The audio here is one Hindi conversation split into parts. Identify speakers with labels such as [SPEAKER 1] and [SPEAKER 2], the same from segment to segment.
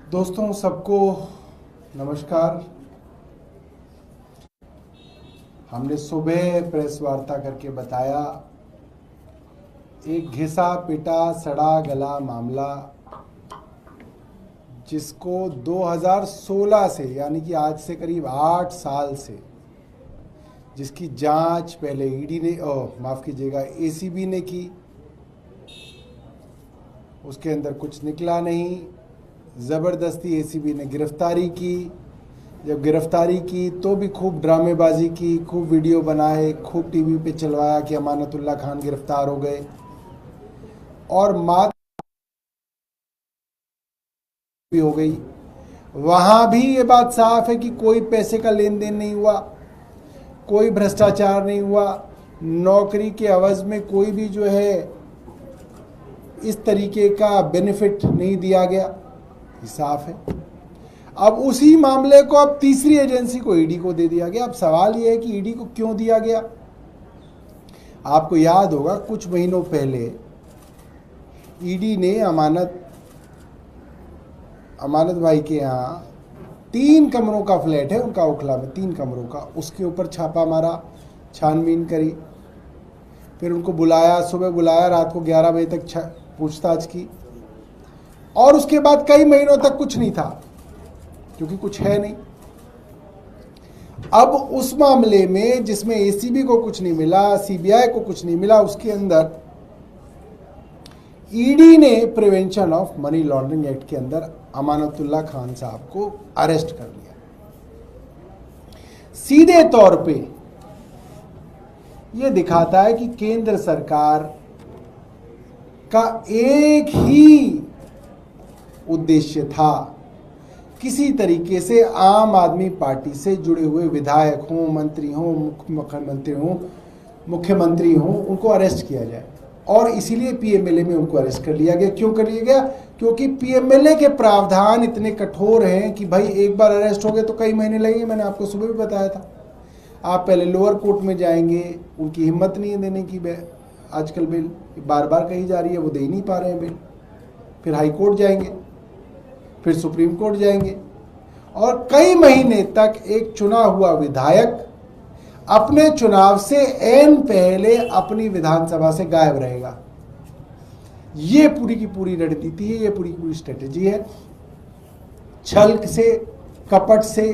[SPEAKER 1] दोस्तों सबको नमस्कार। हमने सुबह प्रेस वार्ता करके बताया एक घिसा पिटा सड़ा गला मामला जिसको 2016 से यानी कि आज से करीब 8 साल से जिसकी जांच पहले ईडी ने माफ़ कीजिएगा एसीबी ने की, उसके अंदर कुछ निकला नहीं। ज़बरदस्ती एसीबी ने गिरफ्तारी की। जब गिरफ्तारी की तो भी खूब ड्रामेबाजी की, खूब वीडियो बनाए, खूब टीवी पे चलवाया कि अमानतुल्लाह खान गिरफ्तार हो गए। और मात भी हो गई। वहां भी ये बात साफ है कि कोई पैसे का लेन देन नहीं हुआ, कोई भ्रष्टाचार नहीं हुआ, नौकरी के एवज में कोई भी जो है इस तरीके का बेनिफिट नहीं दिया गया, साफ है। अब उसी मामले को अब तीसरी एजेंसी को ईडी को दे दिया गया। अब सवाल यह है कि ईडी को क्यों दिया गया। आपको याद होगा कुछ महीनों पहले ईडी ने अमानत भाई के यहाँ 3 कमरों का फ्लैट है उनका, ओखला में 3 कमरों का, उसके ऊपर छापा मारा, छानबीन करी, फिर उनको बुलाया, सुबह बुलाया, रात को 11 बजे तक पूछताछ की, और उसके बाद कई महीनों तक कुछ नहीं था क्योंकि कुछ है नहीं। अब उस मामले में जिसमें एसीबी को कुछ नहीं मिला, सीबीआई को कुछ नहीं मिला, उसके अंदर ईडी ने prevention of money laundering act के अंदर अमानतुल्लाह खान साहब को अरेस्ट कर लिया। सीधे तौर पे यह दिखाता है कि केंद्र सरकार का एक ही उद्देश्य था, किसी तरीके से आम आदमी पार्टी से जुड़े हुए विधायक हों, मंत्री हों, मुख्यमंत्री हों, उनको अरेस्ट किया जाए। और इसीलिए पीएमएलए में उनको अरेस्ट कर लिया गया। क्यों कर लिया गया? क्योंकि पीएमएलए के प्रावधान इतने कठोर हैं कि भाई एक बार अरेस्ट हो गए तो कई महीने लगेंगे। मैंने आपको सुबह भी बताया था, आप पहले लोअर कोर्ट में जाएंगे, उनकी हिम्मत नहीं है देने की आजकल बेल बार बार कही जा रही है, वो दे ही नहीं पा रहे हैं बेल। फिर हाई कोर्ट जाएंगे, फिर सुप्रीम कोर्ट जाएंगे, और कई महीने तक एक चुना हुआ विधायक अपने चुनाव से ऐन पहले अपनी विधानसभा से गायब रहेगा। ये पूरी की पूरी रणनीति है, ये पूरी की पूरी स्ट्रेटेजी है। छल से, कपट से,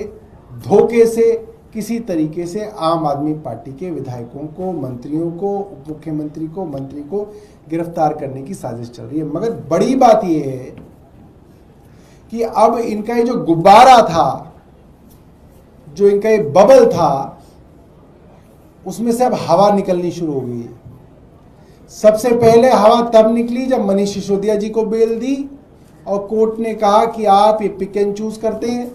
[SPEAKER 1] धोखे से किसी तरीके से आम आदमी पार्टी के विधायकों को, मंत्रियों को, उप मुख्यमंत्री को, मंत्री को गिरफ्तार करने की साजिश चल रही है। मगर बड़ी बात यह है कि अब इनका ये जो गुब्बारा था, जो इनका ये बबल था, उसमें से अब हवा निकलनी शुरू हो गई है। सबसे पहले हवा तब निकली जब मनीष सिसोदिया जी को बेल दी और कोर्ट ने कहा कि आप ये पिक एंड चूज करते हैं,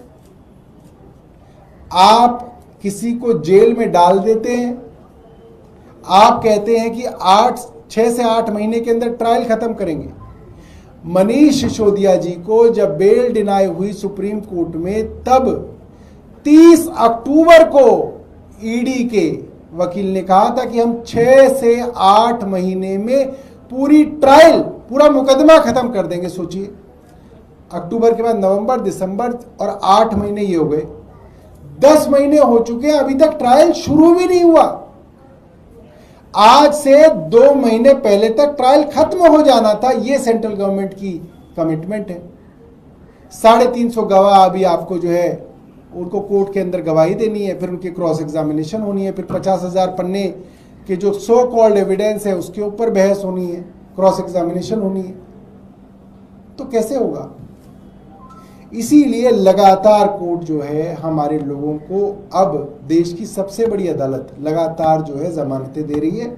[SPEAKER 1] आप किसी को जेल में डाल देते हैं, आप कहते हैं कि 6 से 8 महीने के अंदर ट्रायल खत्म करेंगे। मनीष सिसोदिया जी को जब बेल डिनाई हुई सुप्रीम कोर्ट में, तब 30 अक्टूबर को ईडी के वकील ने कहा था कि हम 6 से 8 महीने में पूरी ट्रायल, पूरा मुकदमा खत्म कर देंगे। सोचिए, अक्टूबर के बाद नवंबर, दिसंबर और 8 महीने ये हो गए, 10 महीने हो चुके हैं, अभी तक ट्रायल शुरू भी नहीं हुआ। आज से 2 महीने पहले तक ट्रायल खत्म हो जाना था। ये सेंट्रल गवर्नमेंट की कमिटमेंट है। 350 गवाह अभी आपको जो है उनको कोर्ट के अंदर गवाही देनी है, फिर उनकी क्रॉस एग्जामिनेशन होनी है, फिर 50,000 पन्ने के जो सो कॉल्ड एविडेंस है उसके ऊपर बहस होनी है, क्रॉस एग्जामिनेशन होनी है। तो कैसे होगा? इसीलिए लगातार कोर्ट जो है हमारे लोगों को, अब देश की सबसे बड़ी अदालत लगातार जो है जमानतें दे रही है।